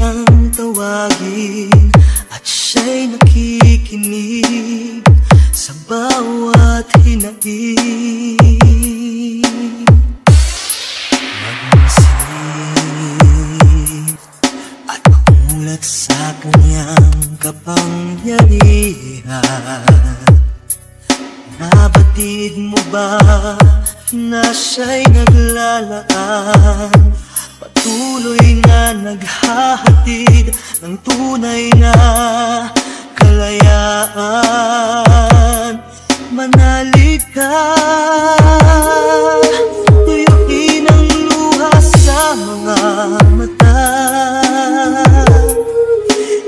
ang tawagin at siya'y nakikinig sa bawat hinaing. Mag-isip at mamulat sa kanyang kapangyarihan. Nabatid mo ba na siya'y naglalaan, patuloy na naghahatid ng tunay na kalayaan? Manalig ka, tuyuin ang luha sa mga mata.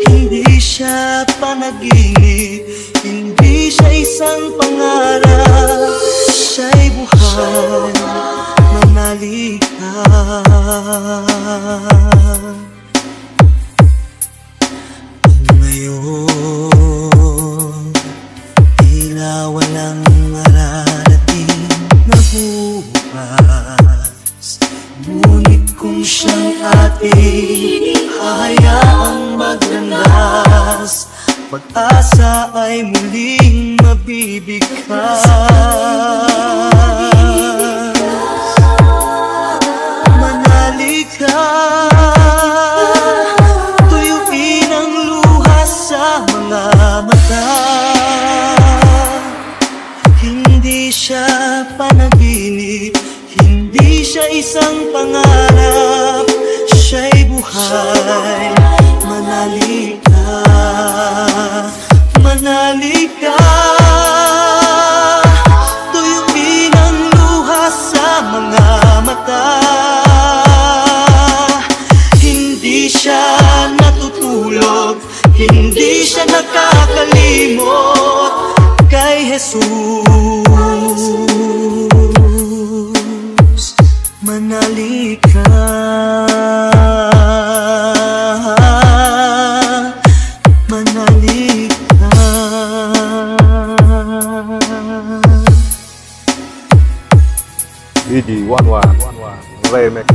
Hindi siya panaginip, hindi siya isang pangarap, siya'y buhay. Manalig ka. Ngayon tila walang mararating na bukas, ngunit kung siyang ating hahayaang maglandas, pag-asa ay muling mabibigkas. Manalig ka, tuyuin ang luha sa mga mata. Hindi siya panaginip, hindi siya isang pangarap, siya'y buhay. Manalig ka, manalig ka, tuyuin ang luha sa mga mata. Hindi siya natutulog, hindi siya nakakalimot kay Jesus. Manalig ka, manalig ka. ED11 Remix.